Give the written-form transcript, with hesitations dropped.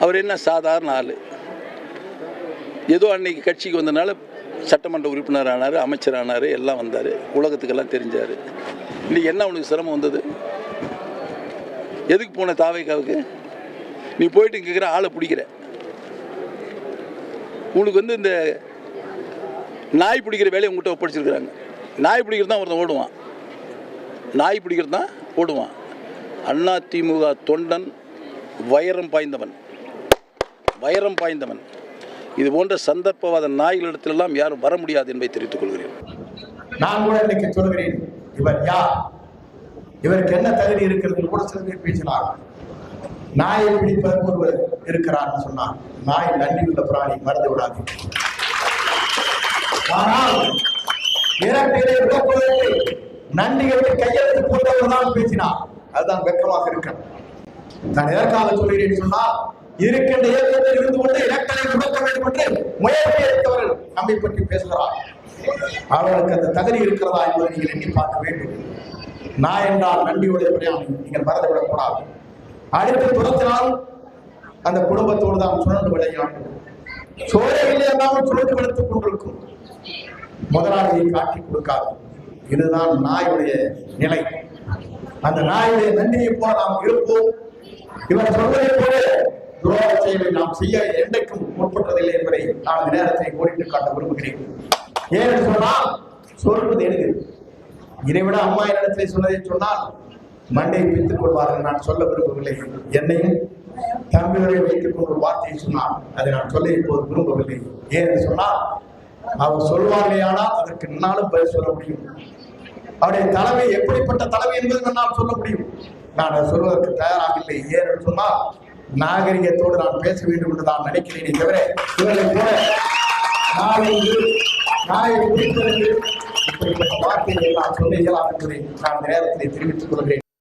அவர் என்ன சாதாரண ஆள், ஏதோ அன்னைக்கு கட்சிக்கு வந்தனால சட்டமன்ற உறுப்பினர் ஆனார், அமைச்சர் ஆனார், எல்லாம் வந்தார், உலகத்துக்கெல்லாம் தெரிஞ்சார். இன்றைக்கி என்ன உனக்கு சிரமம் வந்தது? எதுக்கு போன தாவைக்காவுக்கு? நீ போயிட்டு கேட்குற ஆளை பிடிக்கிற. உனக்கு இந்த நாய் பிடிக்கிற வேலையை உங்கள்கிட்ட ஒப்படைச்சிருக்கிறாங்க. நாய் பிடிக்கிறது தான் ஒருத்தன் ஓடுவான், நாய் பிடிக்கிறது தான் ஓடுவான். அதிமுக தொண்டன் வைரம் பாய்ந்தவன், வைரம் பாய்ந்தவன். இது போன்ற சந்தர்ப்பவாத நாய்களிடத்திலெல்லாம் யாரும் வர முடியாது என்பதை தெரிவித்துக் கொள்கிறேன். நான் கூட இன்னைக்கு சொல்கிறேன், இவர் யார், இவருக்கு என்ன தகுதி இருக்கிறது கூட சில பேர் பேசினார். நாயை பிடிப்பதற்கு ஒருவர் இருக்கிறார் சொன்னார். நாய் நன்றி உள்ள பிராணி, மறந்து விடாது. ஆனால் நன்றிகளை கையெழுத்து போன்றவர் தான் பேசினார். அதுதான் வெட்கமாக இருக்கிறது. நான் எதற்காக சொல்கிறேன் சொன்னால், இருக்கின்ற இயக்கத்தில் இருந்து கொண்டு இலக்கணை முடக்க வேண்டும் என்று முயற்சி எடுத்தவர்கள் நம்மை பற்றி பேசுகிறார். அவர்களுக்கு அந்த தகுதி இருக்கிறதா என்பதை நீங்கள் எண்ணி பார்க்க வேண்டும். நான் என்றால் நன்றியுடைய பிரயாணி, நீங்கள் மறந்துவிடக் கூடாது. அடுத்து துரத்தினால் அந்த குடும்பத்தோடு தான் சுழன்று விளையாடும். சோழையிலே எல்லாம் சுழன்று விடுத்துக் கொண்டிருக்கும். முதலாளியை காட்டி கொடுக்காது. இதுதான் நாயுடைய நிலை. அந்த நாயுடைய நன்றியை போல நாம் இருப்போம். இவர் சொல்வதை போல துரோக செயலை நாம் செய்ய என்றைக்கும் முற்பட்டதில்லை என்பதை நான் இந்த நேரத்தை கோரிட்டு காட்ட விரும்புகிறேன். ஏன்னு சொன்னால், சொல்வது எழுது. இதைவிட அம்மா இடத்திலே சொன்னதை சொன்னால் மண்டையை பித்துக் கொள்வார்கள். நான் சொல்ல விரும்பவில்லை. என்னையும் தம்பிகளை வைத்துக் கொண்டு ஒரு வார்த்தையை சொன்னார். அதை நான் சொல்ல இப்போது விரும்பவில்லை. ஏன்னு சொன்னால், அவர் சொல்வார்களேயானால் அதற்கு என்னாலும் பதில் சொல்ல முடியும். அவருடைய தலைமை எப்படிப்பட்ட தலைமை என்பது என்னால் சொல்ல முடியும். நான் அதை சொல்வதற்கு தயாராக இல்லை. ஏன்னு சொன்னால், நாகரிகத்தோடு நான் பேச வேண்டும் என்று நான் நினைக்கிறேனே தவிர இவர்களை போல நாயை இப்படிப்பட்ட வார்த்தையை நான் சொல்ல இயலாது என்பதை நான் இந்த நேரத்தில் தெரிவித்துக் கொள்கிறேன்.